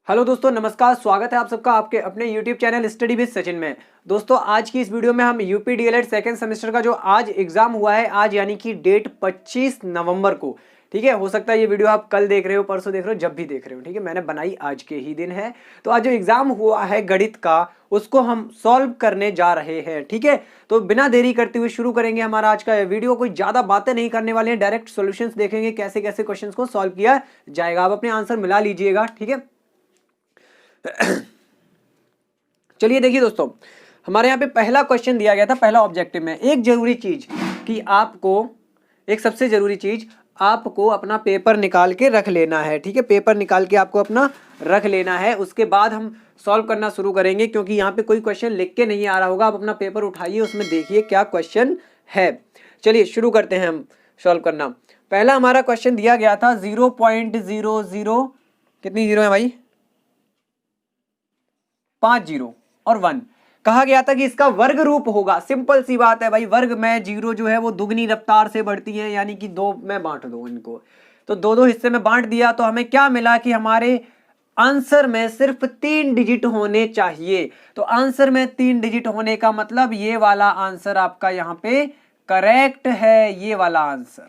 Hello दोस्तों, नमस्कार। स्वागत है आप सबका आपके अपने YouTube channel study with Sachin में। दोस्तों, आज की इस वीडियो में हम यूपी डीएलएड सेकंड सेमेस्टर का जो आज एग्जाम हुआ है, आज यानी कि डेट 25 नवंबर को, ठीक है। हो सकता है ये वीडियो आप कल देख रहे हो, परसों देख रहे हो, जब भी देख रहे हो, ठीक है। मैंने बनाई आज के ही दिन है। तो आज जो एग्जाम हुआ है गणित का, उसको हम सॉल्व करने जा रहे हैं, ठीक है। तो बिना देरी करते हुए शुरू करेंगे हमारा आज का वीडियो। कोई ज्यादा बातें नहीं करने वाले हैं, डायरेक्ट सॉल्यूशंस देखेंगे कैसे कैसे क्वेश्चन को सॉल्व किया जाएगा। आप अपने आंसर मिला लीजिएगा, ठीक है। चलिए देखिए दोस्तों, हमारे यहाँ पे पहला क्वेश्चन दिया गया था, पहला ऑब्जेक्टिव में एक जरूरी चीज कि आपको, एक सबसे जरूरी चीज, आपको अपना पेपर निकाल के रख लेना है, ठीक है। पेपर निकाल के आपको अपना रख लेना है, उसके बाद हम सॉल्व करना शुरू करेंगे, क्योंकि यहाँ पे कोई क्वेश्चन लिख के नहीं आ रहा होगा। आप अपना पेपर उठाइए, उसमें देखिए क्या क्वेश्चन है। चलिए शुरू करते हैं हम सॉल्व करना। पहला हमारा क्वेश्चन दिया गया था 0.00, कितनी जीरो है भाई? 5 जीरो और 1। कहा गया था कि इसका वर्ग रूप होगा। सिंपल सी बात है भाई, वर्ग में जीरो जो है वो दुगनी रफ्तार से बढ़ती है, यानी कि 2 में बांट दो इनको। तो दो दो हिस्से में बांट दिया, तो हमें क्या मिला कि हमारे आंसर में सिर्फ 3 डिजिट होने चाहिए। तो आंसर में 3 डिजिट होने का मतलब ये वाला आंसर आपका यहाँ पे करेक्ट है। ये वाला answer,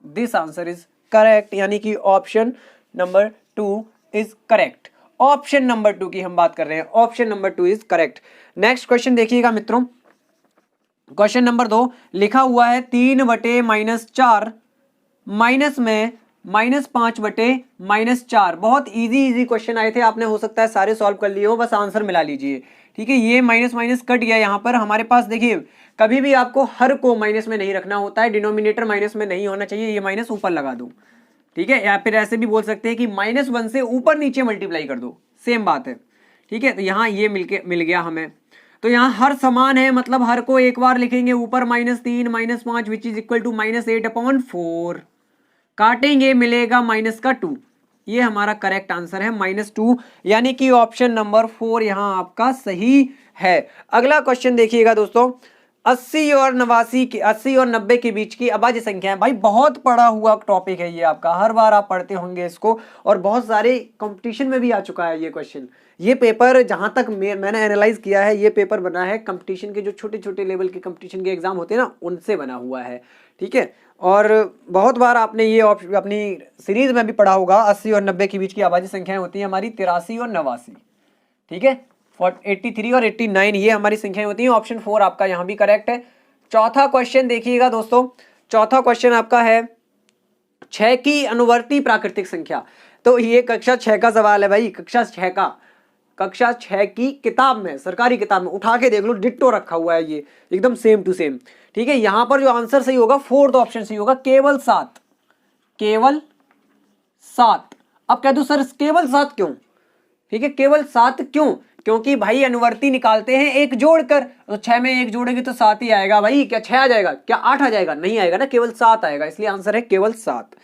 this answer is correct, यानी कि option number 2 is correct. Option number 2 की हम बात कर रहे हैं, option number 2 is correct. Next question देखिएगा मित्रों, क्वेश्चन नंबर 2 लिखा हुआ है 3/-4 माइनस में -5/-4। बहुत इजी क्वेश्चन आए थे, आपने हो सकता है सारे सॉल्व कर लिए हो, बस आंसर मिला लीजिए, ठीक है। ये माइनस माइनस कट गया। यहाँ पर हमारे पास देखिए, कभी भी आपको हर को माइनस में नहीं रखना होता है, डिनोमिनेटर माइनस में नहीं होना चाहिए। ये माइनस ऊपर लगा दो, ठीक है। या फिर ऐसे भी बोल सकते हैं कि -1 से ऊपर नीचे मल्टीप्लाई कर दो, सेम बात है, ठीक है। तो यहाँ ये मिल गया हमें। तो यहाँ हर समान है, मतलब हर को एक बार लिखेंगे, ऊपर -3 -5 विच इज इक्वल टू -8/4। काटेंगे, मिलेगा -2। ये हमारा करेक्ट आंसर है, -2, यानी कि ऑप्शन नंबर 4 यहाँ आपका सही है। अगला क्वेश्चन देखिएगा दोस्तों, 80 और 90 के बीच की अभाज्य संख्या है। भाई बहुत पढ़ा हुआ टॉपिक है ये आपका, हर बार आप पढ़ते होंगे इसको, और बहुत सारे कंपटीशन में भी आ चुका है ये क्वेश्चन। ये पेपर जहां तक मैंने एनालाइज किया है, ये पेपर बना है कंपटीशन के, जो छोटे छोटे लेवल के कंपटीशन के एग्जाम होते हैं ना, उनसे बना हुआ है, ठीक है। और बहुत बार आपने ये अपनी सीरीज में भी पढ़ा होगा। 80 और 90 के बीच की अभाज्य संख्याएं होती है हमारी 83 और 89, ठीक है। 83 और 89 ये हमारी संख्याएं होती हैं। ऑप्शन 4 आपका यहां भी करेक्ट है। चौथा क्वेश्चन देखिएगा दोस्तों, चौथा क्वेश्चन आपका है 6 की अनुवर्ती प्राकृतिक संख्या। तो ये कक्षा 6 का सवाल है भाई, कक्षा 6 का, कक्षा 6 की किताब में, सरकारी किताब में उठा के देख लो, डिट्टो रखा हुआ है ये, एकदम सेम टू सेम, ठीक है। यहां पर जो आंसर सही होगा, 4th ऑप्शन सही होगा, केवल 7, केवल 7। अब कह दो सर केवल 7 क्यों? ठीक है, केवल 7 क्यों? क्योंकि भाई अनुवर्ती निकालते हैं एक जोड़कर, तो 6 में 1 जोड़ेगी तो 7 ही आएगा भाई। क्या 6 आ जाएगा? क्या 8 आ जाएगा? नहीं आएगा ना, केवल 7 आएगा, इसलिए आंसर है केवल 7।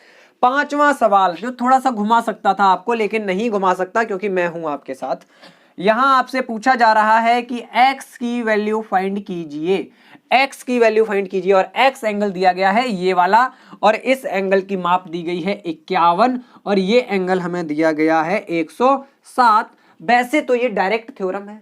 पांचवा सवाल जो थोड़ा सा घुमा सकता था आपको, लेकिन नहीं घुमा सकता क्योंकि मैं हूं आपके साथ। यहां आपसे पूछा जा रहा है कि x की वैल्यू फाइंड कीजिए, x की वैल्यू फाइंड कीजिए, और x एंगल दिया गया है ये वाला, और इस एंगल की माप दी गई है 51, और ये एंगल हमें दिया गया है 107। वैसे तो ये डायरेक्ट थ्योरम है।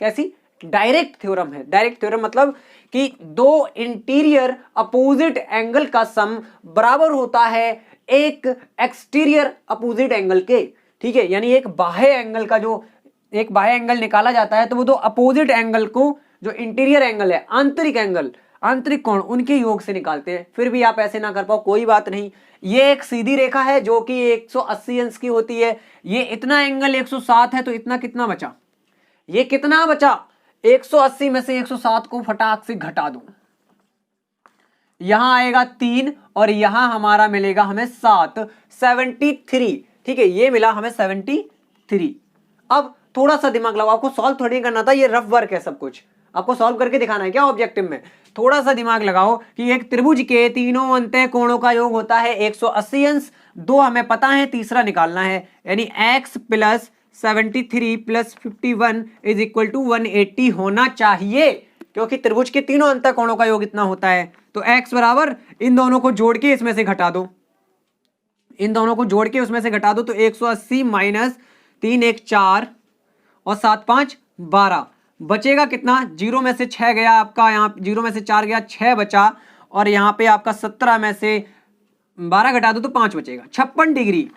कैसी? डायरेक्ट थ्योरम है। डायरेक्ट थ्योरम मतलब कि दो इंटीरियर अपोजिट एंगल का सम बराबर होता है एक एक्सटीरियर अपोजिट एंगल के, ठीक है। यानी एक बाह्य एंगल का, जो एक बाह्य एंगल निकाला जाता है, तो वो दो अपोजिट एंगल को, जो इंटीरियर एंगल है, आंतरिक एंगल, आंतरिक कोण, उनके योग से निकालते हैं। फिर भी आप ऐसे ना कर पाओ, कोई बात नहीं। ये एक सीधी रेखा है जो कि 180 अंश की होती है। ये इतना एंगल 107 है, तो इतना कितना बचा? ये कितना बचा? 180 में से 107 को फटाक से घटा दो, यहां आएगा 3, और यहां हमारा मिलेगा हमें 7, 73, ठीक है। ये मिला हमें 73। अब थोड़ा सा दिमाग लगाओ, आपको सॉल्व थोड़ी करना था, ये रफ वर्क है सब कुछ, आपको सॉल्व करके दिखाना है क्या ऑब्जेक्टिव में। थोड़ा सा दिमाग लगाओ कि एक त्रिभुज के तीनों अंतः कोणों का योग होता है 180 अंश, 2 हमें पता है, तीसरा निकालना है, यानी x + 73 + 51 इज इक्वल टू 180 होना चाहिए, क्योंकि त्रिभुज के तीनों अंतः कोणों का योग इतना होता है। तो x बराबर इन दोनों को जोड़ के इसमें से घटा दो, इन दोनों को जोड़ के उसमें से घटा दो, तो 180 - 3 1 4 और 7 5 12, बचेगा कितना, 0 में से 6 गया आपका, यहाँ 0 में से 4 गया, 6 बचा, और यहाँ पे आपका 17 में से 12 घटा दो तो 5 बचेगा। 56 डिग्री,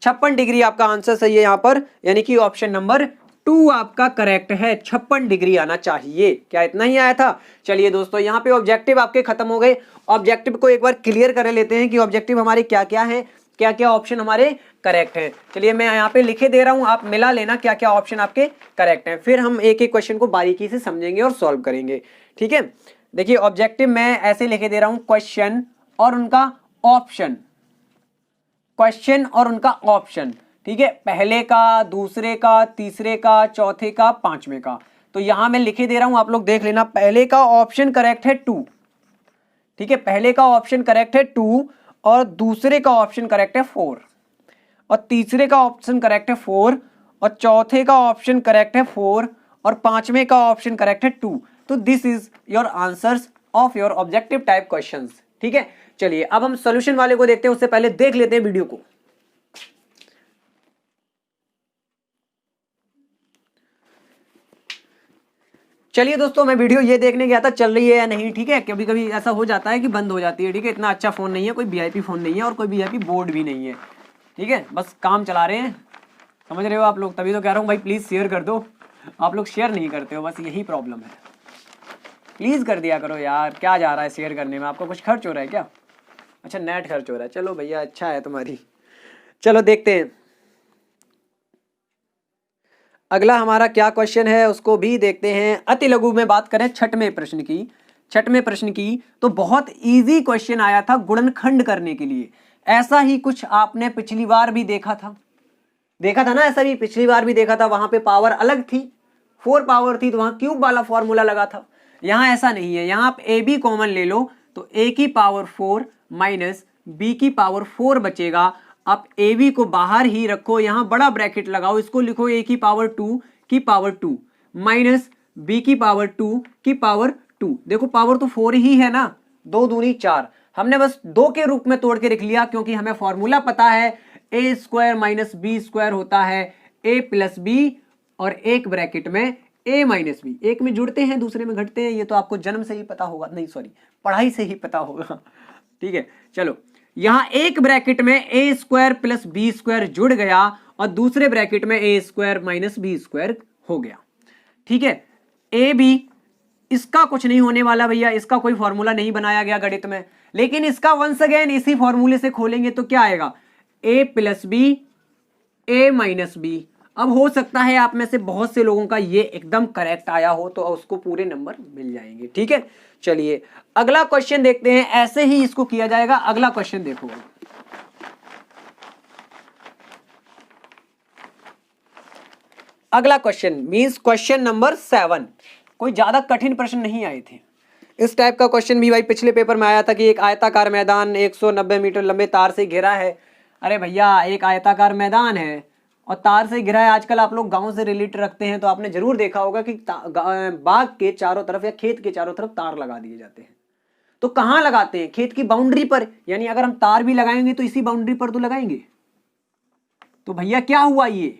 56 डिग्री आपका आंसर सही है यहाँ पर, यानी कि ऑप्शन नंबर 2 आपका करेक्ट है। 56 डिग्री आना चाहिए। क्या इतना ही आया था? चलिए दोस्तों, यहाँ पे ऑब्जेक्टिव आपके खत्म हो गए। ऑब्जेक्टिव को एक बार क्लियर कर लेते हैं कि ऑब्जेक्टिव हमारे क्या क्या है, क्या क्या ऑप्शन हमारे करेक्ट हैं। चलिए मैं यहाँ पे लिखे दे रहा हूँ, आप मिला लेना क्या क्या ऑप्शन आपके करेक्ट हैं, फिर हम एक एक क्वेश्चन को बारीकी से समझेंगे और सॉल्व करेंगे। ठीक है, देखिए ऑब्जेक्टिव मैं ऐसे लिखे दे रहा हूँ, क्वेश्चन और उनका ऑप्शन, क्वेश्चन और उनका ऑप्शन। ठीक है, पहले का, दूसरे का, तीसरे का, चौथे का, पांचवें का। तो यहां मैं लिखे दे रहा हूं, आप लोग देख लेना। पहले का ऑप्शन करेक्ट है 2, ठीक है, पहले का ऑप्शन करेक्ट है 2, और दूसरे का ऑप्शन करेक्ट है 4, और तीसरे का ऑप्शन करेक्ट है 4, और चौथे का ऑप्शन करेक्ट है 4, और पांचवें का ऑप्शन करेक्ट है 2। तो this is your answers of your objective type questions. ठीक है, चलिए अब हम सॉल्यूशन वाले को देखते हैं, उससे पहले देख लेते हैं वीडियो को। चलिए दोस्तों, मैं वीडियो ये देखने गया था चल रही है या नहीं। ठीक है, कभी कभी ऐसा हो जाता है कि बंद हो जाती है। ठीक है, इतना अच्छा फोन नहीं है, कोई वीआईपी फोन नहीं है और कोई वीआईपी बोर्ड भी नहीं है। ठीक है, बस काम चला रहे हैं, समझ रहे हो आप लोग, तभी तो कह रहा हूँ भाई प्लीज शेयर कर दो। आप लोग शेयर नहीं करते हो, बस यही प्रॉब्लम है। प्लीज कर दिया करो यार, क्या जा रहा है शेयर करने में, आपका कुछ खर्च हो रहा है क्या? अच्छा, नेट खर्च हो रहा है, चलो भैया अच्छा है तुम्हारी। चलो देखते हैं अगला हमारा क्या क्वेश्चन है, उसको भी देखते हैं। अति लघु में बात करें छठवें प्रश्न की, तो बहुत इजी क्वेश्चन आया था गुणनखंड करने के लिए। ऐसा ही कुछ आपने पिछली बार भी देखा था ना, ऐसा भी पिछली बार भी देखा था। वहां पे पावर अलग थी, 4 पावर थी, तो वहां क्यूब वाला फॉर्मूला लगा था। यहां ऐसा नहीं है, यहां आप ए बी कॉमन ले लो तो a की पावर 4 माइनस b की पावर 4 बचेगा। आप ए बी को बाहर ही रखो, यहां बड़ा ब्रैकेट लगाओ, इसको लिखो a की पावर 2 की पावर 2 माइनस b की पावर 2 की पावर 2। देखो पावर तो 4 ही है ना, 2 दूनी 4, हमने बस 2 के रूप में तोड़ के रख लिया, क्योंकि हमें फॉर्मूला पता है a square minus B square होता है a प्लस बी, और एक ब्रैकेट में a माइनस बी, एक में जुड़ते हैं दूसरे में घटते हैं। ये तो आपको जन्म से ही पता होगा, नहीं सॉरी पढ़ाई से ही पता होगा। ठीक है, चलो यहां एक ब्रैकेट में a square plus B square जुड़ गया, और दूसरे ब्रैकेट में a square minus B square हो गया। ठीक है, ए बी, इसका कुछ नहीं होने वाला भैया, इसका कोई फॉर्मूला नहीं बनाया गया गणित में, लेकिन इसका वंस अगेन इसी फॉर्मूले से खोलेंगे तो क्या आएगा, a plus B, a minus B. अब हो सकता है आप में से बहुत से लोगों का ये एकदम करेक्ट आया हो, तो उसको पूरे नंबर मिल जाएंगे। ठीक है, चलिए अगला क्वेश्चन देखते हैं, ऐसे ही इसको किया जाएगा। अगला क्वेश्चन देखो, अगला क्वेश्चन मींस क्वेश्चन नंबर 7। कोई ज्यादा कठिन प्रश्न नहीं आए थे। इस टाइप का क्वेश्चन भी भाई पिछले पेपर में आया था कि एक आयताकार मैदान 190 मीटर लंबे तार से घिरा है। अरे भैया, एक आयताकार मैदान है और तार से घिरा है। आजकल आप लोग गांव से रिलेट रखते हैं, तो आपने जरूर देखा होगा कि बाग के चारों तरफ या खेत के चारों तरफ तार लगा दिए जाते हैं। तो कहां लगाते हैं? खेत की बाउंड्री पर, यानी अगर हम तार भी लगाएंगे तो इसी बाउंड्री पर तो लगाएंगे। तो भैया क्या हुआ, ये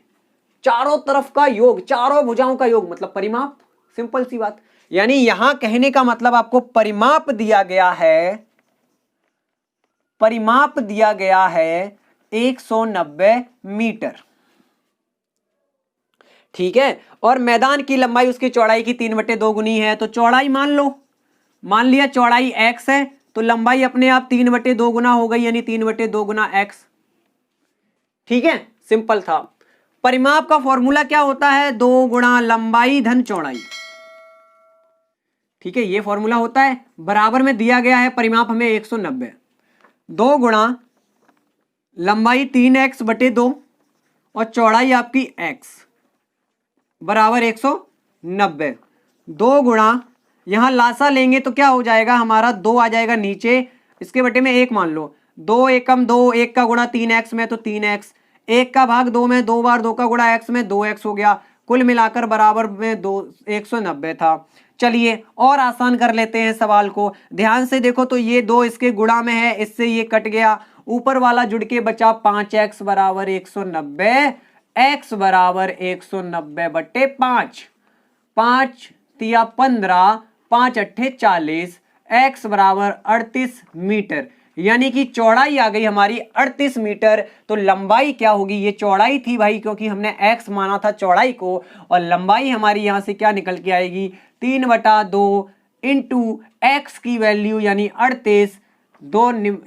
चारों तरफ का योग, चारों भुजाओं का योग मतलब परिमाप, सिंपल सी बात। यानी यहां कहने का मतलब आपको परिमाप दिया गया है, परिमाप दिया गया है 190 मीटर। ठीक है, और मैदान की लंबाई उसकी चौड़ाई की 3/2 गुनी है। तो चौड़ाई मान लो, मान लिया चौड़ाई x है, तो लंबाई अपने आप 3/2 गुना हो गई, यानी 3/2 गुना x। ठीक है, सिंपल था। परिमाप का फॉर्मूला क्या होता है, 2 गुणा लंबाई धन चौड़ाई। ठीक है, ये फॉर्मूला होता है। बराबर में दिया गया है परिमाप हमें 190, 2 गुणा लंबाई 3x/2 और चौड़ाई आपकी x बराबर 190। 2 गुणा, यहां लासा लेंगे तो क्या हो जाएगा हमारा, 2 आ जाएगा नीचे, इसके बटे में 1 मान लो, 2 एकम 2, 1 का गुणा 3x में तो 3x, 1 का भाग 2 में, 2 बार 2 का गुणा x में 2x हो गया। कुल मिलाकर बराबर में 190 था। चलिए और आसान कर लेते हैं सवाल को, ध्यान से देखो। तो ये 2 इसके गुणा में है, इससे ये कट गया, ऊपर वाला जुड़ के बचा 5x बराबर 190। x बराबर 190/5, 5 तिया 15, 5 अट्ठे 40, x बराबर 38 मीटर, यानी कि चौड़ाई आ गई हमारी 38 मीटर। तो लंबाई क्या होगी, ये चौड़ाई थी भाई क्योंकि हमने x माना था चौड़ाई को, और लंबाई हमारी यहां से क्या निकल के आएगी 3/2 इंटू एक्स की वैल्यू यानी 38,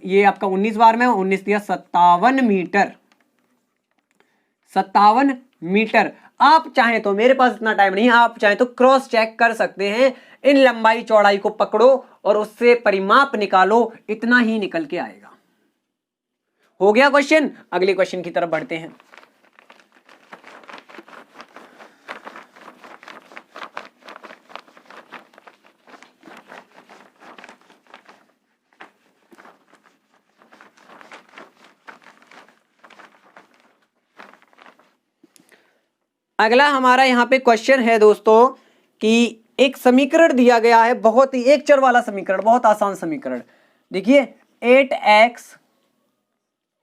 ये आपका 19 बार में 19 दिया 57 मीटर, 57 मीटर। आप चाहें तो, मेरे पास इतना टाइम नहीं, आप चाहें तो क्रॉस चेक कर सकते हैं, इन लंबाई चौड़ाई को पकड़ो और उससे परिमाप निकालो, इतना ही निकल के आएगा। हो गया क्वेश्चन। अगले क्वेश्चन की तरफ बढ़ते हैं। अगला हमारा यहाँ पे क्वेश्चन है दोस्तों कि एक समीकरण दिया गया है, बहुत ही एक चर वाला समीकरण, बहुत आसान समीकरण। देखिए 8x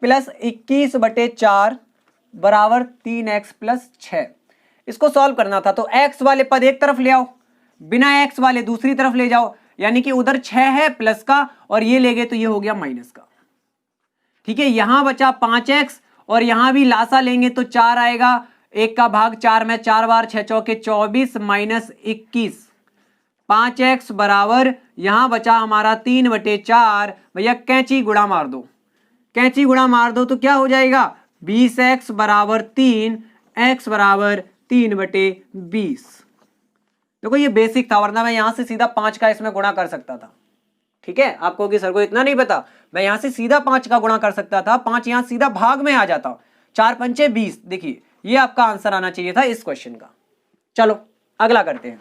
प्लस 21/4 बराबर 3x प्लस 6। इसको सॉल्व करना था तो x वाले पद एक तरफ ले आओ, बिना x वाले दूसरी तरफ ले जाओ, यानी कि उधर 6 है प्लस का और ये ले गए तो ये हो गया माइनस का। ठीक है, यहां बचा 5x और यहां भी लासा लेंगे तो 4 आएगा, 1 का भाग 4 में 4 बार 6 चौके 24 माइनस 21, 5x बराबर यहां बचा हमारा 3/4। भैया कैंची गुणा मार दो, कैंची गुणा मार दो तो क्या हो जाएगा 20x बराबर 3, x बराबर 3/20। देखो ये बेसिक था, वरना मैं यहां से सीधा 5 का इसमें गुणा कर सकता था। ठीक है, आपको कि सर को इतना नहीं पता, मैं यहां से सीधा 5 का गुणा कर सकता था, 5 यहां सीधा भाग में आ जाता, 4 पंचे 20। देखिए ये आपका आंसर आना चाहिए था इस क्वेश्चन का। चलो अगला करते हैं।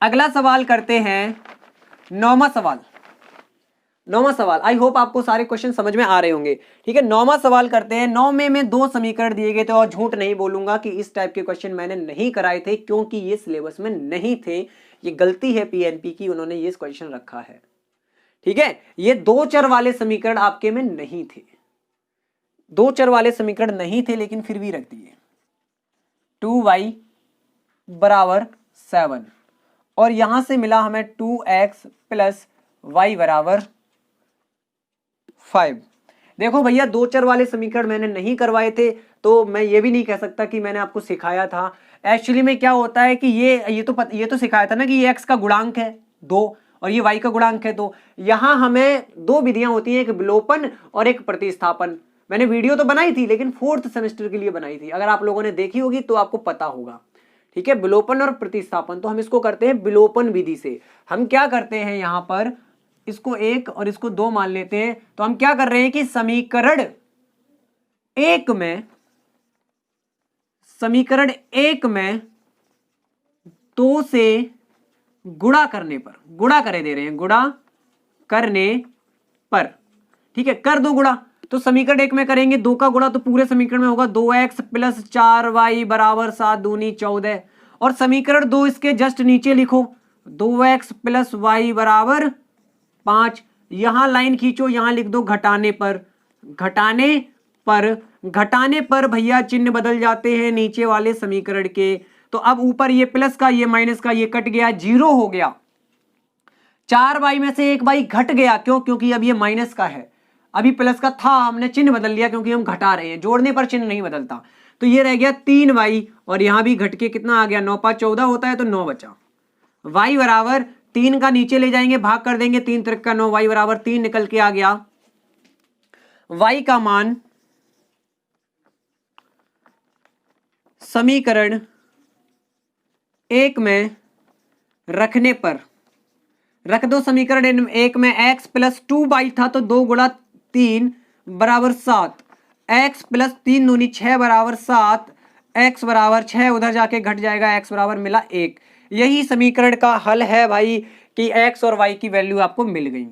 अगला सवाल करते हैं, 9वां सवाल। 9वां सवाल, आई होप आपको सारे क्वेश्चन समझ में आ रहे होंगे। ठीक है, 9वां सवाल करते हैं। 9 में 2 समीकरण दिए गए थे और झूठ नहीं बोलूंगा कि इस टाइप के क्वेश्चन मैंने नहीं कराए थे क्योंकि ये सिलेबस में नहीं थे। ये गलती है पीएनपी की, उन्होंने ये क्वेश्चन रखा है। ठीक है, ये 2 चर वाले समीकरण आपके में नहीं थे, 2 चर वाले समीकरण नहीं थे, लेकिन फिर भी रख दिए। 2y बराबर 7 और यहां से मिला हमें 2x प्लस y बराबर 5। देखो भैया 2 चर वाले समीकरण मैंने नहीं करवाए थे तो मैं ये भी नहीं कह सकता कि मैंने आपको सिखाया था। एक्चुअली में क्या होता है कि ये तो सिखाया था ना कि ये x का गुणांक है 2 और ये y का गुणांक है 2। यहां हमें 2 विधियां होती हैं, एक विलोपन और एक प्रतिस्थापन। मैंने वीडियो तो बनाई थी लेकिन 4th सेमेस्टर के लिए बनाई थी, अगर आप लोगों ने देखी होगी तो आपको पता होगा। ठीक है, विलोपन और प्रतिस्थापन, तो हम इसको करते हैं विलोपन विधि से। हम क्या करते हैं, यहां पर इसको 1 और इसको 2 मान लेते हैं। तो हम क्या कर रहे हैं कि समीकरण 1 में 2 से गुणा करने पर, गुणा करे दे रहे हैं, गुणा करने पर। ठीक है, कर दो गुणा, तो समीकरण 1 में करेंगे 2 का गुणा तो पूरे समीकरण में होगा 2x प्लस 4y बराबर 7 दूनी 14। और समीकरण 2 इसके जस्ट नीचे लिखो 2x प्लस y बराबर 5। यहां लाइन खींचो, यहां लिख दो घटाने पर, घटाने पर, घटाने पर भैया चिन्ह बदल जाते हैं नीचे वाले समीकरण के। तो अब ऊपर ये प्लस का ये माइनस का ये कट गया, 0 हो गया। 4y में से 1y घट गया, क्यों, क्योंकि अब ये माइनस का है, अभी प्लस का था, हमने चिन्ह बदल लिया क्योंकि हम घटा रहे हैं, जोड़ने पर चिन्ह नहीं बदलता। तो ये रह गया 3y और यहां भी घट के कितना आ गया 9 5 14 होता है तो 9 बचा। y बराबर 3 का नीचे ले जाएंगे, भाग कर देंगे, 3 त्रिक का 9, y बराबर 3 निकल के आ गया। y का मान समीकरण 1 में रखने पर, रख दो समीकरण 1 में, x प्लस 2y था तो 2 गुणा 3 बराबर 7, x प्लस 3 दूनी 6 बराबर 7, x बराबर 6 उधर जाके घट जाएगा, x बराबर मिला 1। यही समीकरण का हल है भाई कि x और y की वैल्यू आपको मिल गई।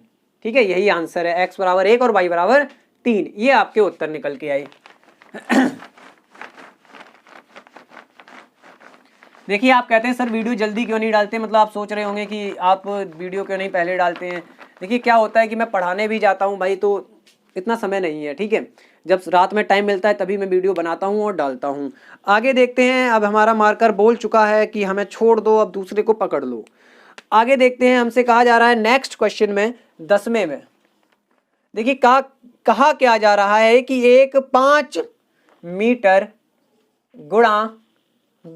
ठीक है, यही आंसर है, x बराबर 1 और y बराबर 3, ये आपके उत्तर निकल के आए। देखिए आप कहते हैं सर वीडियो जल्दी क्यों नहीं डालते, मतलब आप सोच रहे होंगे कि आप वीडियो क्यों नहीं पहले डालते हैं। देखिए क्या होता है कि मैं पढ़ाने भी जाता हूँ भाई, तो इतना समय नहीं है, ठीक है। जब रात में टाइम मिलता है तभी मैं वीडियो बनाता हूँ और डालता हूँ। आगे देखते हैं, अब हमारा मार्कर बोल चुका है कि हमें छोड़ दो, अब दूसरे को पकड़ लो। आगे देखते हैं, हमसे कहा जा रहा है नेक्स्ट क्वेश्चन में 10वें में, देखिए कहा क्या जा रहा है कि एक 5 मीटर गुणा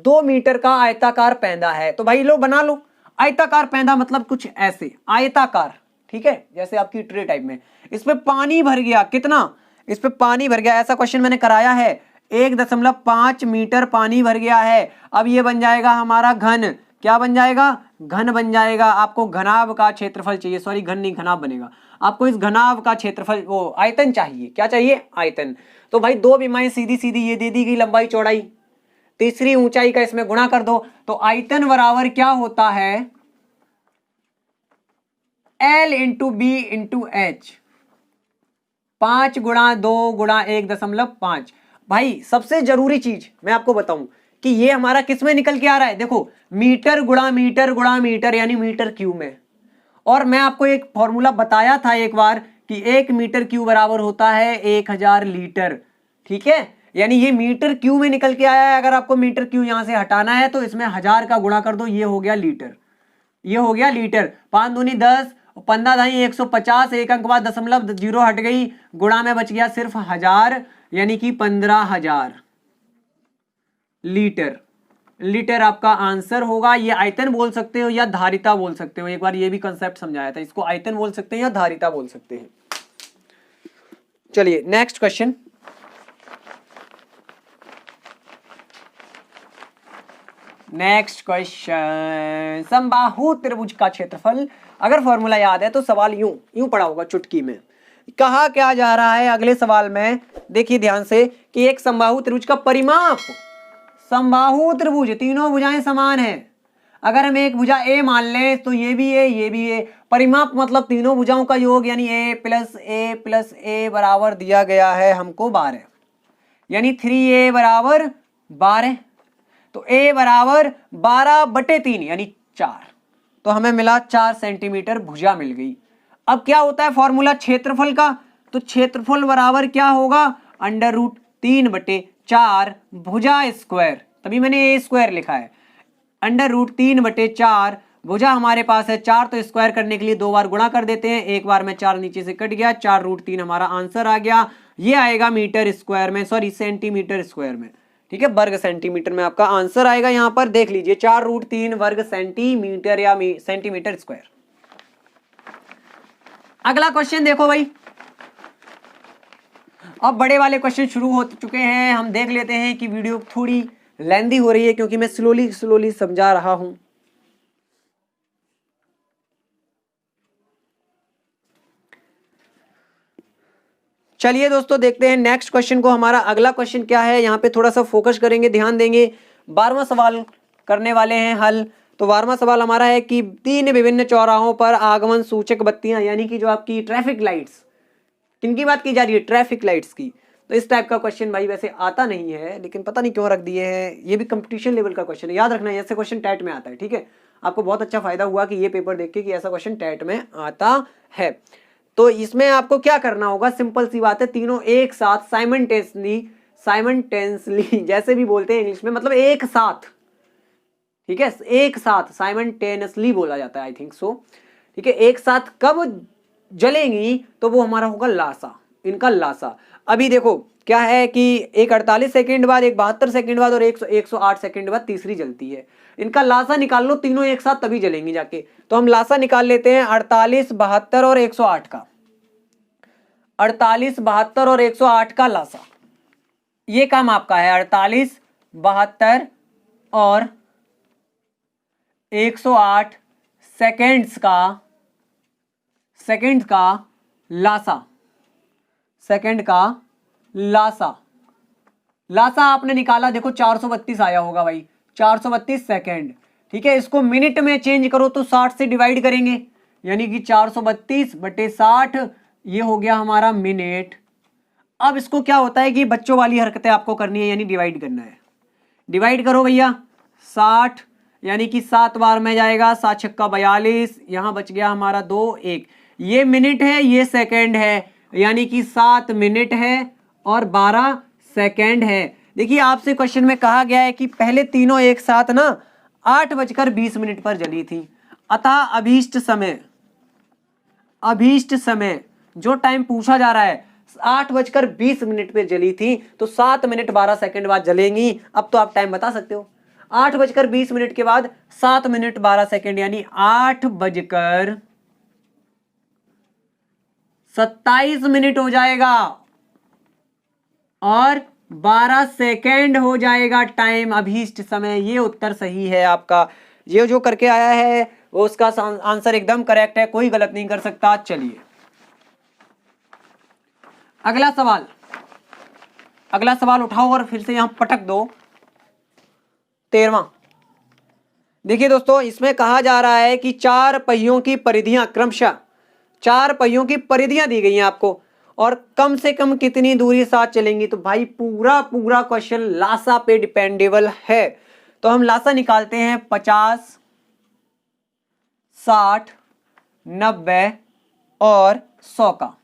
2 मीटर का आयताकार पैंदा है। तो भाई लो बना लो, आयताकार पैंदा मतलब कुछ ऐसे आयताकार, ठीक है, जैसे आपकी ट्रे टाइप में। इस पे पानी भर गया, कितना, इस पे पानी भर गया, ऐसा क्वेश्चन मैंने कराया है। 1.5 मीटर पानी भर गया है। अब ये बन जाएगा हमारा घन, क्या बन जाएगा, घन बन जाएगा। आपको घनाभ का क्षेत्रफल चाहिए, सॉरी घन नहीं घनाभ बनेगा, आपको इस घनाभ का क्षेत्रफल वो आयतन चाहिए, क्या चाहिए, आयतन। तो भाई दो विमाएं सीधी सीधी ये दे दी गई लंबाई चौड़ाई, तीसरी ऊंचाई का इसमें गुणा कर दो, तो आयतन बराबर क्या होता है, L into B into H, 5 गुणा 2 गुणा 1.5। भाई सबसे जरूरी चीज मैं आपको बताऊं कि ये हमारा किस में निकल के आ रहा है, देखो मीटर गुणा मीटर गुणा मीटर यानी मीटर क्यूब में। और मैं आपको एक फॉर्मूला बताया था एक बार कि 1 मीटर क्यूब बराबर होता है 1000 लीटर, ठीक है, यानी ये मीटर क्यूब में निकल के आया है। अगर आपको मीटर क्यूब यहां से हटाना है तो इसमें 1000 का गुणा कर दो, ये हो गया लीटर, ये हो गया लीटर। 5 दूनी 10, 15 दाई 150, एक अंक बाद दशमलव 0 हट गई, गुणा में बच गया सिर्फ 1000 यानी कि 15,000 लीटर। लीटर आपका आंसर होगा। ये आयतन बोल सकते हो या धारिता बोल सकते हो, एक बार ये भी कंसेप्ट समझाया था, इसको आयतन बोल सकते हैं या धारिता बोल सकते हैं। चलिए नेक्स्ट क्वेश्चन, नेक्स्ट क्वेश्चन, समबाहु त्रिभुज का क्षेत्रफल। अगर फॉर्मूला याद है तो सवाल यूं पड़ा होगा चुटकी में। कहा क्या जा रहा है अगले सवाल में, देखिए ध्यान से कि एक समबाहु त्रिभुज का परिमाप, समबाहु त्रिभुज तीनों भुजाएं समान है। अगर हम एक भुजा ए मान लें तो ये भी ए, ये भी ए, परिमाप मतलब तीनों भुजाओं का योग यानी ए प्लस ए बराबर दिया गया है हमको 12, यानी 3a बराबर 12। तो a बराबर 12/3 यानी 4, तो हमें मिला 4 सेंटीमीटर भुजा मिल गई। अब क्या होता है फॉर्मूला क्षेत्रफल का, तो क्षेत्रफल बराबर क्या होगा, √3/4 भुजा स्क्वायर, तभी मैंने ए स्क्वायर लिखा है, √3/4 भुजा हमारे पास है 4, तो स्क्वायर करने के लिए 2 बार गुणा कर देते हैं, एक बार में 4 नीचे से कट गया, 4√3 हमारा आंसर आ गया। ये आएगा मीटर स्क्वायर में, सॉरी सेंटीमीटर स्क्वायर में, ठीक है, वर्ग सेंटीमीटर में आपका आंसर आएगा। यहां पर देख लीजिए 4√3 वर्ग सेंटीमीटर या सेंटीमीटर स्क्वायर। अगला क्वेश्चन देखो भाई, अब बड़े वाले क्वेश्चन शुरू हो चुके हैं। हम देख लेते हैं कि वीडियो थोड़ी लेंदी हो रही है क्योंकि मैं स्लोली समझा रहा हूं। चलिए दोस्तों देखते हैं नेक्स्ट क्वेश्चन को। हमारा अगला क्वेश्चन क्या है, यहाँ पे थोड़ा सा फोकस करेंगे, ध्यान देंगे। 12वां सवाल करने वाले हैं हल। तो 12वां सवाल हमारा है कि 3 विभिन्न चौराहों पर आगमन सूचक बत्तियां, यानी कि जो आपकी ट्रैफिक लाइट्स, किनकी बात की जा रही है, ट्रैफिक लाइट्स की। तो इस टाइप का क्वेश्चन भाई वैसे आता नहीं है, लेकिन पता नहीं क्यों रख दिए हैं। ये भी कंपटीशन लेवल का क्वेश्चन है, याद रखना है, ऐसे क्वेश्चन टैट में आता है, ठीक है। आपको बहुत अच्छा फायदा हुआ कि ये पेपर देख के कि ऐसा क्वेश्चन टैट में आता है। तो इसमें आपको क्या करना होगा, सिंपल सी बात है, तीनों एक साथ साइमल्टेनियसली जैसे भी बोलते हैं इंग्लिश में, मतलब एक साथ, ठीक है, एक साथ साइमल्टेनियसली बोला जाता है, आई थिंक सो, ठीक है। एक साथ कब जलेंगी तो वो हमारा होगा लासा, इनका लासा। अभी देखो क्या है कि एक 48 सेकेंड बाद, एक 72 सेकेंड बाद और 108 सेकेंड बाद तीसरी जलती है। इनका लासा निकाल लो, तीनों एक साथ तभी जलेंगी जाके। तो हम लासा निकाल लेते हैं 48, 72 और 108 का, 48, 72 और 108 का लासा। ये काम आपका है, 48, 72 और 108 सेकेंड्स का लासा, सेकेंड का लासा। लासा आपने निकाला, देखो 432 आया होगा भाई, 432 सेकेंड, ठीक है। इसको मिनट में चेंज करो तो 60 से डिवाइड करेंगे, यानी कि 432/60, ये हो गया हमारा मिनट। अब इसको क्या होता है कि बच्चों वाली हरकतें आपको करनी है, यानी डिवाइड करना है। डिवाइड करो भैया, 60 यानी कि 7 बार में जाएगा, 7 छक्का 42, यहां बच गया हमारा 2, 1। ये मिनट है, ये सेकेंड है, यानी कि 7 मिनट है और 12 सेकेंड है। देखिए आपसे क्वेश्चन में कहा गया है कि पहले तीनों एक साथ ना 8:20 पर जली थी, अतः अभीष्ट समय जो टाइम पूछा जा रहा है 8:20 पे जली थी, तो 7 मिनट 12 सेकंड बाद जलेंगी। अब तो आप टाइम बता सकते हो, 8:20 के बाद 7 मिनट 12 सेकंड यानी 8:27 हो जाएगा और 12 सेकेंड हो जाएगा टाइम अभीष्ट समय। ये उत्तर सही है आपका। ये जो करके आया है वो उसका आंसर एकदम करेक्ट है, कोई गलत नहीं कर सकता। चलिए अगला सवाल उठाओ और फिर से यहां पटक दो। 13वां। देखिए दोस्तों, इसमें कहा जा रहा है कि 4 पहियों की परिधियां क्रमशः 4 पहियों की परिधियां दी गई हैं आपको और कम से कम कितनी दूरी साथ चलेंगी। तो भाई पूरा क्वेश्चन लासा पे डिपेंडेबल है, तो हम लासा निकालते हैं 50, 60, 90 और 100 का।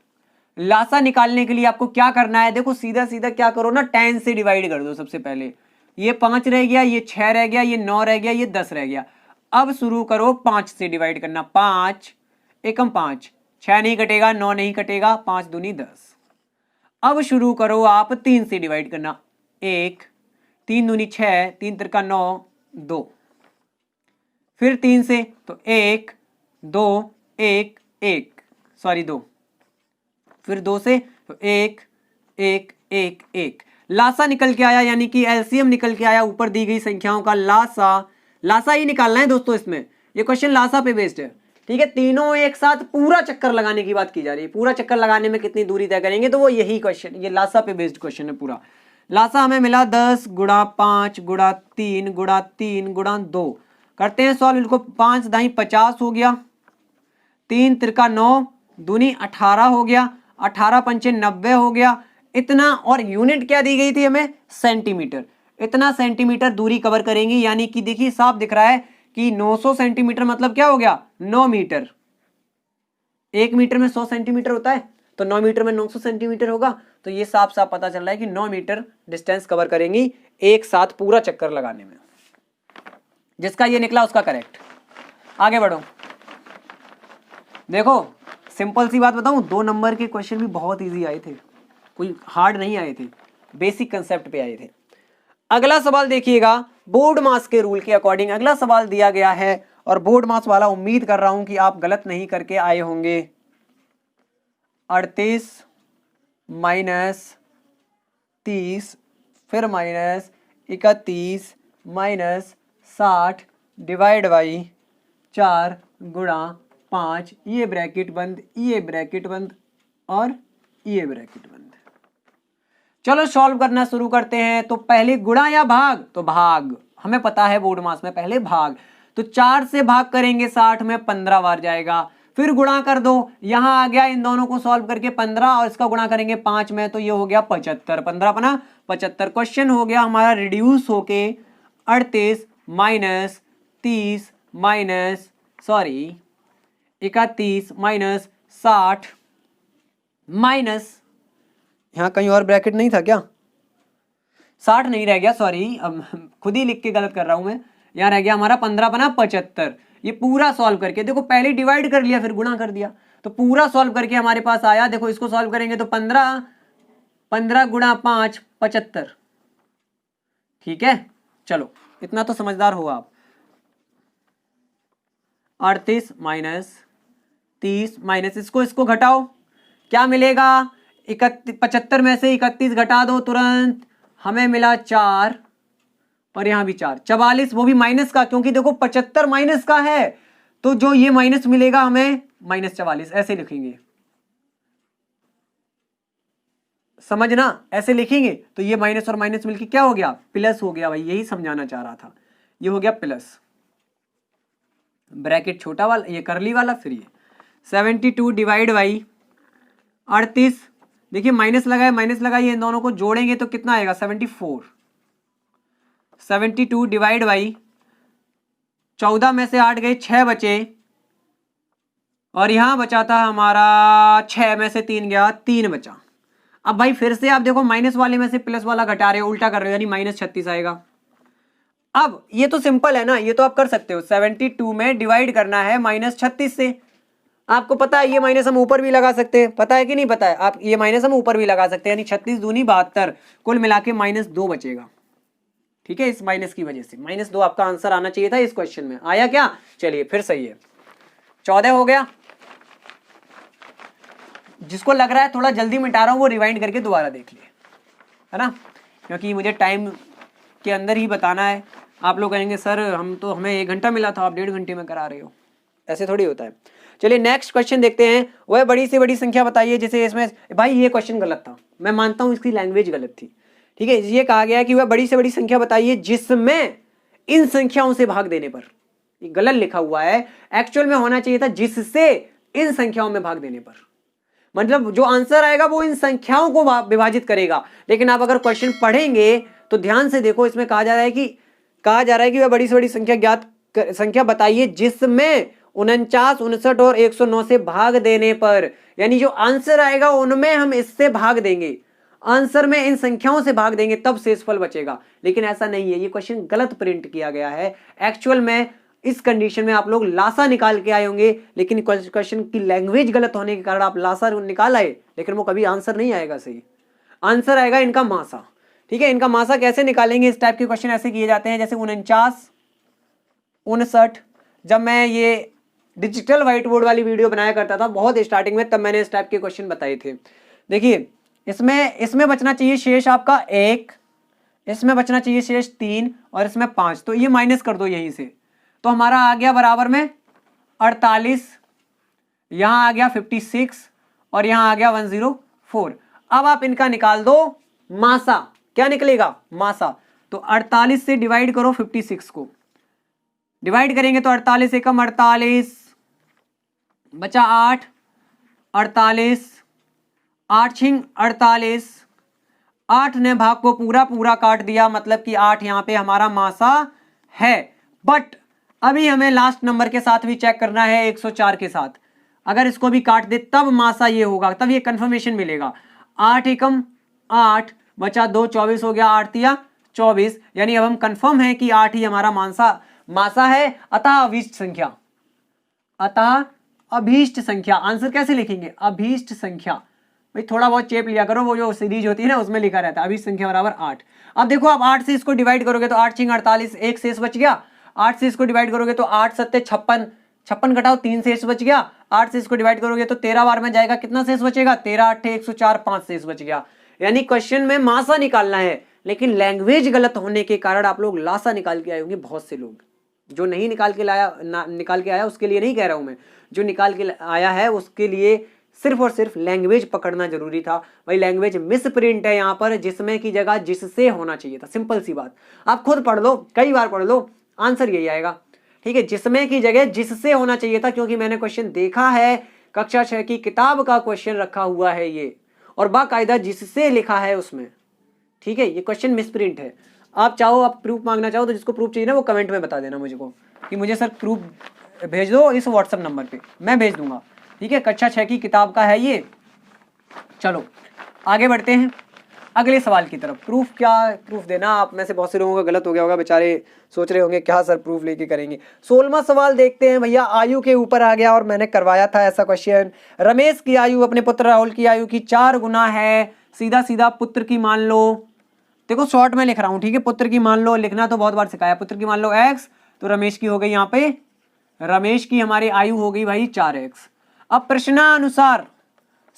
लासा निकालने के लिए आपको क्या करना है, देखो सीधा क्या करो ना, 10 से डिवाइड कर दो। सबसे पहले ये 5 रह गया, ये 6 रह गया, ये 9 रह गया, ये 10 रह गया। अब शुरू करो 5 से डिवाइड करना। 5 एकम 5, 6 नहीं कटेगा, 9 नहीं कटेगा, 5 दूनी 10। अब शुरू करो आप 3 से डिवाइड करना। 1, 3 दूनी 6, 3 तिरका 9, 2। फिर 3 से तो 1 2 1 1 सॉरी 2। फिर 2 से तो 1 1 1 1। लासा निकल के आया, यानी कि एलसीएम निकल के आया ऊपर दी गई संख्याओं का। लासा ही निकालना है दोस्तों, इसमें ये क्वेश्चन लासा पे बेस्ड है। ठीक है, तीनों एक साथ पूरा चक्कर लगाने की बात की जा रही है। पूरा चक्कर लगाने में कितनी दूरी तय करेंगे, तो वो यही क्वेश्चन, ये लासा पे बेस्ड क्वेश्चन है पूरा। लासा हमें मिला 10 गुणा 5 गुणा 3 गुणा 3 गुणा 2। करते हैं सॉल्व इनको। 5 दाई 50 हो गया, 3 तिरका 9, दूनी 18 हो गया, 18 पंचे 90 हो गया इतना। और यूनिट क्या दी गई थी हमें, सेंटीमीटर। इतना सेंटीमीटर दूरी कवर करेंगी, यानी कि देखिए साफ दिख रहा है कि 900 सेंटीमीटर मतलब क्या हो गया, 9 मीटर। 1 मीटर में 100 सेंटीमीटर होता है, तो 9 मीटर में 900 सेंटीमीटर होगा। तो ये साफ पता चल रहा है कि 9 मीटर डिस्टेंस कवर करेंगी एक साथ पूरा चक्कर लगाने में। जिसका ये निकला उसका करेक्ट। आगे बढ़ो। देखो सिंपल सी बात बताऊं, 2 नंबर के क्वेश्चन भी बहुत इजी आए थे, कोई हार्ड नहीं आए थे, बेसिक कंसेप्ट पे आए थे। अगला सवाल देखिएगा, बोर्ड मास के रूल के अकॉर्डिंग अगला सवाल दिया गया है और बोर्ड मास वाला उम्मीद कर रहा हूं कि आप गलत नहीं करके आए होंगे। 38 माइनस 30 फिर माइनस 31 माइनस 60 डिवाइड बाई 4 गुणा 5, ये ब्रैकेट बंद, ये ब्रैकेट बंद और ये ब्रैकेट बंद। चलो सॉल्व करना शुरू करते हैं। तो पहले गुणा या भाग, तो भाग, हमें पता है बोर्ड मास में पहले भाग। तो 4 से भाग करेंगे 60 में 15 बार जाएगा, फिर गुणा कर दो, यहां आ गया इन दोनों को सॉल्व करके 15 और इसका गुणा करेंगे 5 में, तो ये हो गया 75। 15 बना 75। क्वेश्चन हो गया हमारा रिड्यूस होके 38 माइनस 30 माइनस 31 माइनस 60 माइनस, यहां कहीं और ब्रैकेट नहीं था क्या, 60 नहीं रह गया, सॉरी अब खुद ही लिख के गलत कर रहा हूं मैं। यहां रह गया हमारा 15 बना 75। ये पूरा सॉल्व करके देखो, पहले डिवाइड कर लिया फिर गुणा कर दिया, तो पूरा सॉल्व करके हमारे पास आया। देखो इसको सॉल्व करेंगे तो 15 गुणा 5 75। ठीक है, चलो इतना तो समझदार हो आप। 38 माइनस 30 माइनस इसको घटाओ, क्या मिलेगा, 75 में से 31 घटा दो तुरंत, हमें मिला 4 और यहां भी 4, 44, वो भी माइनस का, क्योंकि देखो 75 माइनस का है, तो जो ये माइनस मिलेगा हमें माइनस 44, ऐसे लिखेंगे, समझना, ऐसे लिखेंगे तो ये माइनस और माइनस मिलके क्या हो गया, प्लस हो गया। भाई यही समझाना चाह रहा था, ये हो गया प्लस, ब्रैकेट छोटा वाला ये करली वाला, फिर ये 72 डिवाइड बाई 38, देखिए माइनस लगाए इन दोनों को जोड़ेंगे तो कितना आएगा 74। 72 डिवाइड बाई 14 में से 8 गए 6 बचे और यहाँ बचा था हमारा 6 में से 3 गया, 3 बचा। अब भाई फिर से आप देखो माइनस वाले में से प्लस वाला घटा रहे हो, उल्टा कर रहे हो, यानी -36 आएगा। अब ये तो सिंपल है ना, ये तो आप कर सकते हो, 72 में डिवाइड करना है -36 से। आपको पता है ये माइनस हम ऊपर भी लगा सकते हैं, पता है कि नहीं पता है? आप ये माइनस हम ऊपर भी लगा सकते हैं, यानी 36 दूनी 72, कुल मिला के -2 बचेगा। ठीक है, इस माइनस की वजह से -2 आपका आंसर आना चाहिए था इस क्वेश्चन में। आया क्या? चलिए फिर सही है, 14 हो गया। जिसको लग रहा है थोड़ा जल्दी मिटा रहा हूं वो रिवाइंड करके दोबारा देख लिए, है ना, क्योंकि मुझे टाइम के अंदर ही बताना है। आप लोग कहेंगे सर हमें 1 घंटा मिला था, आप 1.5 घंटे में करा रहे हो, ऐसे थोड़ी होता है। चलिए नेक्स्ट क्वेश्चन देखते हैं। वह बड़ी से बड़ी संख्या बताइए जैसे इसमें, भाई ये क्वेश्चन गलत था, मैं मानता हूं इसकी लैंग्वेज गलत थी। ठीक है, ये कहा गया कि वह बड़ी से बड़ी संख्या बताइए जिसमें इन संख्याओं से भाग देने पर, ये गलत लिखा हुआ है, एक्चुअल में होना चाहिए था जिससे इन संख्याओं में भाग देने पर। मतलब जो आंसर आएगा वो इन संख्याओं को विभाजित करेगा। लेकिन आप अगर क्वेश्चन पढ़ेंगे तो ध्यान से देखो, इसमें कहा जा रहा है कि वह बड़ी से बड़ी संख्या बताइए जिसमें 49, 59 और 109 से भाग देने पर, यानी जो आंसर आएगा उनमें हम इससे भाग देंगे, आंसर में इन संख्याओं से भाग देंगे तब शेषफल बचेगा। लेकिन ऐसा नहीं है, ये क्वेश्चन गलत प्रिंट किया गया है। एक्चुअल में इस कंडीशन में आप लोग लासा निकाल के आए होंगे, लेकिन क्वेश्चन की लैंग्वेज गलत होने के कारण आप लासा निकाल आए, लेकिन वो कभी आंसर नहीं आएगा सही। आंसर आएगा इनका मासा। ठीक है, इनका मासा कैसे निकालेंगे? इस टाइप के क्वेश्चन ऐसे किए जाते हैं, जैसे 49, 59। जब मैं ये डिजिटल व्हाइट बोर्ड वाली वीडियो बनाया करता था बहुत स्टार्टिंग में, तब मैंने इस टाइप के क्वेश्चन बताए थे। देखिए इसमें बचना चाहिए शेष आपका 1, इसमें बचना चाहिए शेष 3 और इसमें 5, तो ये माइनस कर दो यहीं से, तो हमारा आ गया बराबर में 48, यहां आ गया 56 और यहां आ गया 104। अब आप इनका निकाल दो मासा, क्या निकलेगा? मासा। तो 48 से डिवाइड करो 56 को, डिवाइड करेंगे तो 48 एकम 48 बचा 8, 48, 8 छिंग 48, 8 ने भाग को पूरा पूरा काट दिया, मतलब कि 8 यहां पे हमारा मासा है। बट अभी हमें लास्ट नंबर के साथ भी चेक करना है, 104 के साथ। अगर इसको भी काट दे तब मासा ये होगा, तब ये कंफर्मेशन मिलेगा। 8 एकम 8 बचा 2, 24 हो गया, 8 तिया 24, यानी अब हम कंफर्म है कि 8 ही हमारा मासा है। अतः अभीष्ट संख्या, अतः अभीष्ट संख्या, आंसर कैसे लिखेंगे? अभीष्ट संख्या। भाई थोड़ा बहुत चेप लिया करो, वो जो सीरीज होती है ना उसमें लिखा रहता है अभीष्ट संख्या बराबर 8। अब देखो आप 8 से इसको डिवाइड करोगे तो 8 छिंग 48, एक शेष बच गया। 8 से इसको डिवाइड करोगे तो 8 सत्ते 56, 56 घटाओ 3 शेष बच गया। 8 से इसको डिवाइड करोगे तो 13 बार में जाएगा, कितना शेष बचेगा? 13 8 104, 5 शेष बच गया। यानी क्वेश्चन में मासा निकालना है, लेकिन लैंग्वेज गलत होने के कारण आप लोग लासा निकाल के आए होंगे। बहुत से लोग जो नहीं निकाल के आया उसके लिए नहीं कह रहा हूं मैं, जो निकाल के आया है उसके लिए सिर्फ और सिर्फ लैंग्वेज पकड़ना जरूरी था। भाई लैंग्वेज मिस प्रिंट है यहाँ पर, जिसमें की जगह जिससे होना चाहिए था। सिंपल सी बात, आप खुद पढ़ लो, कई बार पढ़ लो, आंसर यही आएगा। ठीक है, जिसमें की जगह जिससे होना चाहिए था, क्योंकि मैंने क्वेश्चन देखा है, कक्षा 6 की किताब का क्वेश्चन रखा हुआ है ये, और बाकायदा जिससे लिखा है उसमें। ठीक है, ये क्वेश्चन मिस प्रिंट है। आप चाहो, आप प्रूफ मांगना चाहो तो जिसको प्रूफ चाहिए ना वो कमेंट में बता देना मुझे को, कि मुझे सर प्रूफ भेज दो इस व्हाट्सएप नंबर पे, मैं भेज दूंगा। ठीक है, कक्षा 6 की किताब का है ये। चलो आगे बढ़ते हैं अगले सवाल की तरफ। प्रूफ क्या प्रूफ देना, आप में से बहुत से लोगों का गलत हो गया होगा, बेचारे सोच रहे होंगे क्या सर प्रूफ लेके करेंगे। 16वां सवाल देखते हैं भैया। आयु के ऊपर आ गया और मैंने करवाया था ऐसा क्वेश्चन। रमेश की आयु अपने पुत्र राहुल की आयु की 4 गुना है। सीधा सीधा पुत्र की मान लो, देखो शॉर्ट में लिख रहा हूं। ठीक है, पुत्र की मान लो, लिखना तो बहुत बार सिखाया। पुत्र की मान लो x, तो रमेश की हो गई यहाँ पे, रमेश की हमारी आयु हो गई भाई 4x। अब प्रश्नानुसार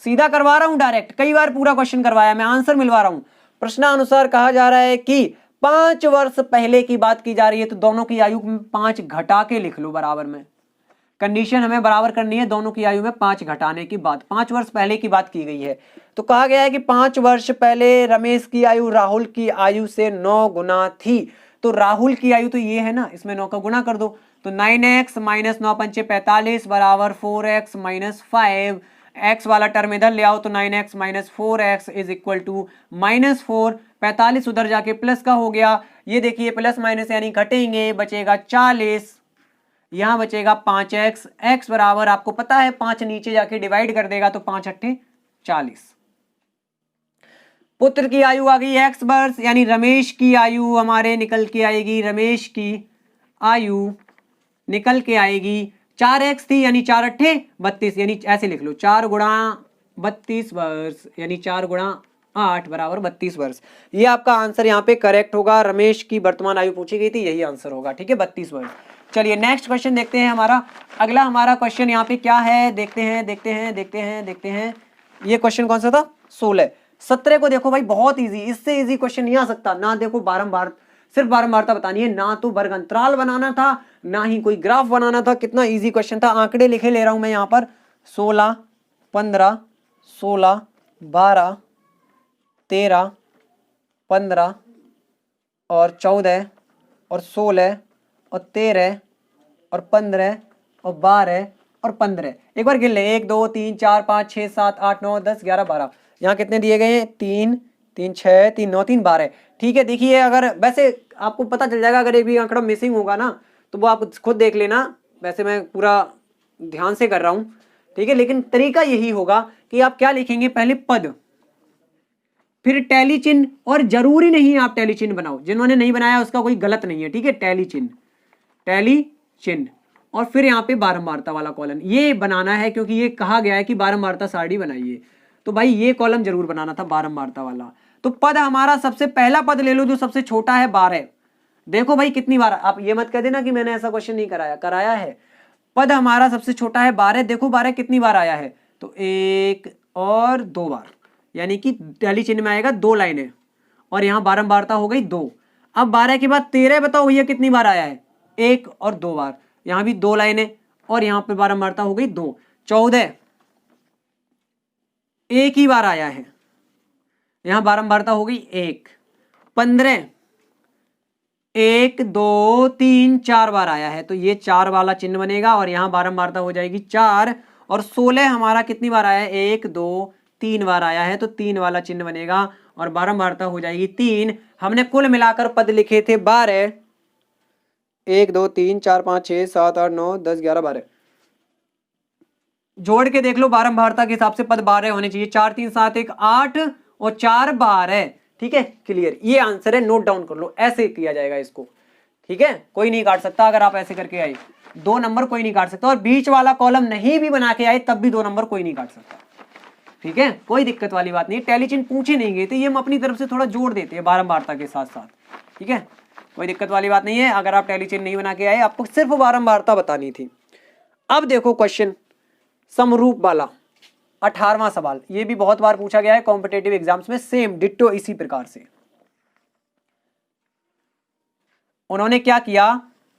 सीधा करवा रहा हूं डायरेक्ट, कई बार पूरा क्वेश्चन करवाया मैं, आंसर मिलवा रहा हूं। प्रश्नानुसार कहा जा रहा है कि 5 वर्ष पहले की बात की जा रही है, तो दोनों की आयु में 5 घटा के लिख लो बराबर में। कंडीशन हमें बराबर करनी है, दोनों की आयु में 5 घटाने की बात, 5 वर्ष पहले की बात की गई है। तो कहा गया है कि 5 वर्ष पहले रमेश की आयु राहुल की आयु से 9 गुना थी। तो राहुल की आयु तो ये है ना, इसमें 9 का गुना कर दो, तो 9x माइनस 9 पंचे 45 बराबर 4x माइनस 5। x वाला टर्म इधर ले आओ तो 9x minus 4x is equal to -4। 45 उधर जाके प्लस का हो गया, ये देखिए प्लस माइनस यानी घटेंगे, बचेगा 40। यहाँ बचेगा 5x, x बराबर आपको पता है 5 नीचे जाके डिवाइड कर देगा तो 5 अट्ठे 40। पुत्र की आयु आ गई x वर्ष, यानी रमेश की आयु हमारे निकल के आएगी, रमेश की आयु निकल के आएगी 4x थी यानी 4 अट्ठे 32, यानी ऐसे लिख लो 4 गुणा 32 वर्ष, यानी 4 गुणा 8 बराबर 32 वर्ष। ये आपका आंसर यहाँ पे करेक्ट होगा। रमेश की वर्तमान आयु पूछी गई थी, यही आंसर होगा। ठीक है, 32 वर्ष। चलिए नेक्स्ट क्वेश्चन देखते हैं। हमारा अगला हमारा क्वेश्चन यहाँ पे क्या है, देखते हैं। ये क्वेश्चन कौन सा था? 16। 17 को देखो भाई, बहुत इजी, इससे इजी क्वेश्चन नहीं आ सकता ना। देखो बारंबार, सिर्फ बारंबारता बतानी है, ना तो वर्ग अंतराल बनाना था, ना ही कोई ग्राफ बनाना था। कितना इजी क्वेश्चन था। आंकड़े लिखे ले रहा हूं मैं यहाँ पर 16, 15, 16, 12, 13, 15 और 14 और 16 और 13 और 15 और 12 और 15। एक बार गिन ले, 1 2 3 4 5 6 7 8 9 10 11 12। यहाँ कितने दिए गए हैं? 3 3 6 3 9 3 12। ठीक है, देखिए अगर वैसे आपको पता चल जाएगा अगर एक भी आंकड़ा मिसिंग होगा ना तो वो आप खुद देख लेना। वैसे मैं पूरा ध्यान से कर रहा हूँ, ठीक है, लेकिन तरीका यही होगा कि आप क्या लिखेंगे, पहले पद, फिर टैली चिन्ह, और जरूरी नहीं आप टैली चिन्ह बनाओ, जिन्होंने नहीं बनाया उसका कोई गलत नहीं है। ठीक है, टैली चिन्ह, और फिर यहाँ पे बारंबारता वाला कॉलम ये बनाना है, क्योंकि ये कहा गया है कि बारंबारता सारणी बनाइए। तो भाई ये कॉलम जरूर बनाना था बारंबारता वाला। तो पद हमारा सबसे पहला पद ले लो जो सबसे छोटा है 12। देखो भाई कितनी बार, आप ये मत कह देना कि मैंने ऐसा क्वेश्चन नहीं कराया है। पद हमारा सबसे छोटा है 12। देखो 12 कितनी बार आया है, तो 1 और 2 बार, यानी कि टैली चिन्ह में आएगा 2 लाइनें, और यहाँ बारंबारता हो गई 2। अब 12 के बाद 13 बताओ भैया कितनी बार आया है, 1 और 2 बार, यहाँ भी 2 लाइनें, और यहाँ पे बारंबारता हो गई 2। 14 एक ही बार आया है, यहाँ बारंबारता हो गई 1। 15 1 2 3 4 बार आया है, तो ये 4 वाला चिन्ह बनेगा, और यहाँ बारंबारता हो जाएगी 4। और 16 हमारा कितनी बार आया है, 1 2 3 बार आया है, तो 3 वाला चिन्ह बनेगा, और बारंबारता हो जाएगी 3। हमने कुल मिलाकर पद लिखे थे 12। 1 2 3 4 5 6 7 8 9 10 11 12। जोड़ के देख लो, बारंबारता के हिसाब से पद 12 होने चाहिए। 4 3 7 1 8 और 4 12। ठीक है, क्लियर, ये आंसर है, नोट डाउन कर लो, ऐसे किया जाएगा इसको। ठीक है, कोई नहीं काट सकता अगर आप ऐसे करके आए, 2 नंबर कोई नहीं काट सकता, और बीच वाला कॉलम नहीं भी बना के आए तब भी 2 नंबर कोई नहीं काट सकता। ठीक है, कोई दिक्कत वाली बात नहीं। टैली चिन्ह पूछे नहीं गए थे, ये हम अपनी तरफ से थोड़ा जोड़ देते हैं बारंबारता के साथ साथ। ठीक है, कोई दिक्कत वाली बात नहीं है। अगर आप टैली चिन्ह नहीं बना के आए, आपको सिर्फ बारंबारता बतानी थी। अब देखो क्वेश्चन समरूप वाला 18वां सवाल, ये भी बहुत बार पूछा गया है कॉम्पिटेटिव एग्जाम्स में, सेम डिट्टो इसी प्रकार से। उन्होंने क्या किया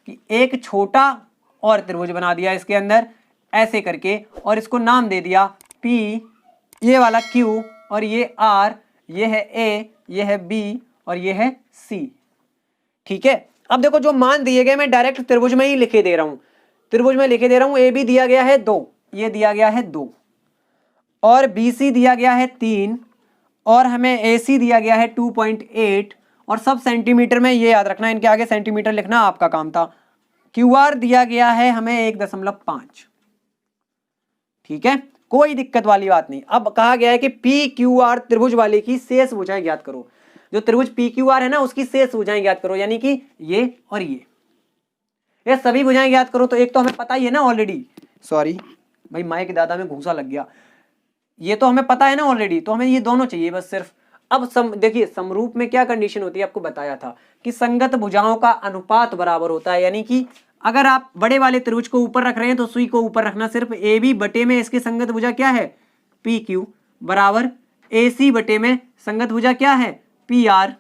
कि एक छोटा और त्रिभुज बना दिया इसके अंदर ऐसे करके, और इसको नाम दे दिया P, ये वाला Q, और ये R, ये है A, ये है B और ये है C। ठीक है, अब देखो जो मान दिए गए मैं डायरेक्ट त्रिभुज में ही लिखे दे रहा हूं, त्रिभुज में लिखे दे रहा हूं। AB दिया गया है 2, ये दिया गया है 2, और BC दिया गया है 3, और हमें AC दिया गया है 2.8, और सब सेंटीमीटर में, ये याद रखना, इनके आगे सेंटीमीटर लिखना आपका काम था। QR दिया गया है हमें 1.5। ठीक है, कोई दिक्कत वाली बात नहीं। अब कहा गया है कि PQR त्रिभुज वाले की शेष भुजाएं ज्ञात करो। जो त्रिभुज PQR है ना, उसकी शेष भुजाएं ज्ञात करो, यानी कि ये और ये सभी भुजाएं ज्ञात करो। तो एक तो हमें पता ही है ना ऑलरेडी, सॉरी भाई माइक दादा में घूसा लग गया, ये तो हमें पता है ना ऑलरेडी, तो हमें ये दोनों चाहिए बस सिर्फ। अब देखिए समरूप में क्या कंडीशन होती है, आपको बताया था कि संगत भुजाओं का अनुपात बराबर होता है, यानी कि अगर आप बड़े वाले त्रिभुज को ऊपर रख रहे हैं तो सुई को ऊपर रखना, सिर्फ AB बटे में इसके संगत भुजा क्या है PQ बराबर AC बटे में संगत भुजा क्या है PR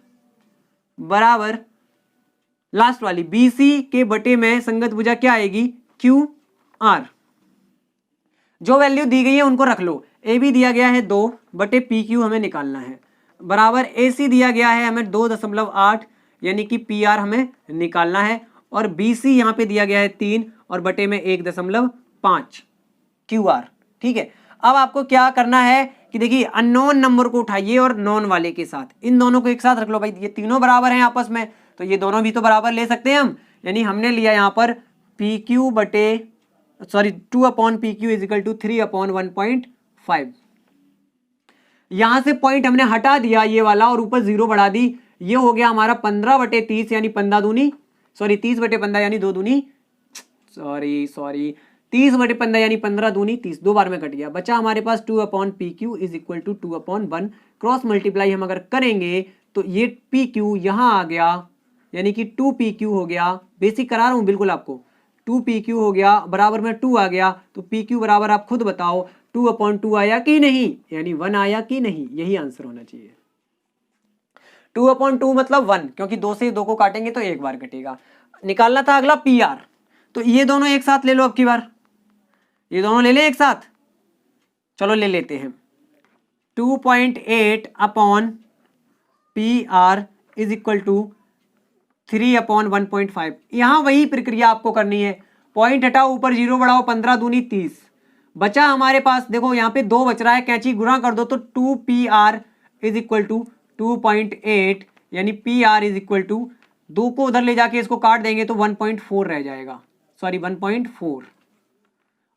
बराबर लास्ट वाली BC के बटे में संगत भुजा क्या आएगी QR। जो वैल्यू दी गई है उनको रख लो। AB दिया गया है 2 बटे PQ हमें निकालना है, बराबर AC दिया गया है हमें 2.8, यानी कि PR हमें निकालना है, और BC यहाँ पे दिया गया है 3 और बटे में 1.5 QR। ठीक है, अब आपको क्या करना है कि देखिए अननोन नंबर को उठाइए और नॉन वाले के साथ, इन दोनों को एक साथ रख लो। भाई ये तीनों बराबर हैं आपस में, तो ये दोनों भी तो बराबर ले सकते हैं हम, यानी हमने लिया यहाँ पर पी क्यू बटे sorry 2/PQ is equal to 3/1.5। यहां से पॉइंट हमने हटा दिया ये वाला और ऊपर 0 बढ़ा दी। ये हो गया हमारा 15/30 यानी 15 दूनी सॉरी 30/15 यानी 2 दूनी सॉरी 30/15 यानी 15 दूनी 30, 2 बार में कट गया। बचा हमारे पास 2/PQ is equal to 2/1। Cross multiply हम अगर करेंगे तो ये PQ यहाँ आ गया यानी कि 2PQ हो गया। बेसिक करा रहा हूँ बिल्कुल आपको। 2PQ हो गया बराबर में 2 आ गया, तो PQ बराबर आप खुद बताओ 2/2 आया कि नहीं, यानी 1 आया कि नहीं, यही आंसर होना चाहिए। 2/2 मतलब 1, क्योंकि 2 से 2 को काटेंगे तो एक बार कटेगा। निकालना था अगला PR, तो ये दोनों एक साथ ले लो। अब की बार ये दोनों ले ले एक साथ, चलो ले लेते हैं। 2.8/PR is equal to 3/1.5। यहां वही प्रक्रिया आपको करनी है। पॉइंट हटाओ, ऊपर 0 बढ़ाओ, 15 दूनी 30। बचा हमारे पास, देखो यहाँ पे 2 बच रहा है, कैंची गुणा कर दो तो 2PR इज इक्वल टू 2.8 यानी PR इज इक्वल टू 2 को उधर ले जाके इसको काट देंगे तो 1.4 रह जाएगा, सॉरी 1.4।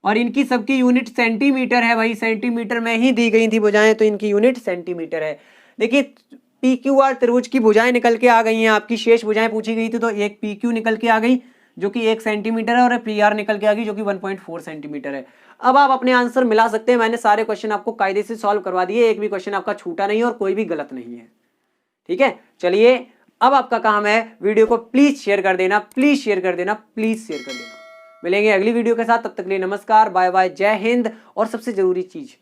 और इनकी सबकी यूनिट सेंटीमीटर है भाई, सेंटीमीटर में ही दी गई थी भुजाएं, तो इनकी यूनिट सेंटीमीटर है। देखिए PQR त्रिभुज की भुजाएं निकल के आ गई हैं। आपकी शेष भुजाएं पूछी गई थी तो एक PQ निकल के आ गई जो कि 1 सेंटीमीटर है और PR निकल के आ गई जो कि 1.4 सेंटीमीटर है। अब आप अपने आंसर मिला सकते हैं। मैंने सारे क्वेश्चन आपको कायदे से सॉल्व करवा दिए, एक भी क्वेश्चन आपका छूटा नहीं और कोई भी गलत नहीं है। ठीक है, चलिए अब आपका काम है वीडियो को प्लीज शेयर कर देना, प्लीज शेयर कर देना, प्लीज शेयर कर देना। मिलेंगे अगली वीडियो के साथ, तब तक के लिए नमस्कार, बाय बाय, जय हिंद। और सबसे जरूरी चीज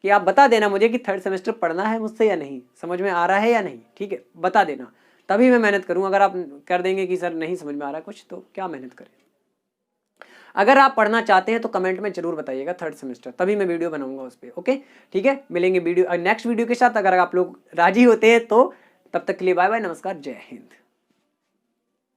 कि आप बता देना मुझे कि 3rd सेमेस्टर पढ़ना है मुझसे या नहीं, समझ में आ रहा है या नहीं। ठीक है, बता देना, तभी मैं मेहनत करूं। अगर आप कर देंगे कि सर नहीं समझ में आ रहा कुछ, तो क्या मेहनत करें। अगर आप पढ़ना चाहते हैं तो कमेंट में जरूर बताइएगा 3rd सेमेस्टर, तभी मैं वीडियो बनाऊंगा उस पर। ओके, ठीक है, मिलेंगे वीडियो नेक्स्ट वीडियो के साथ। अगर आप लोग राजी होते हैं तो तब तक के लिए बाय बाय, नमस्कार, जय हिंद।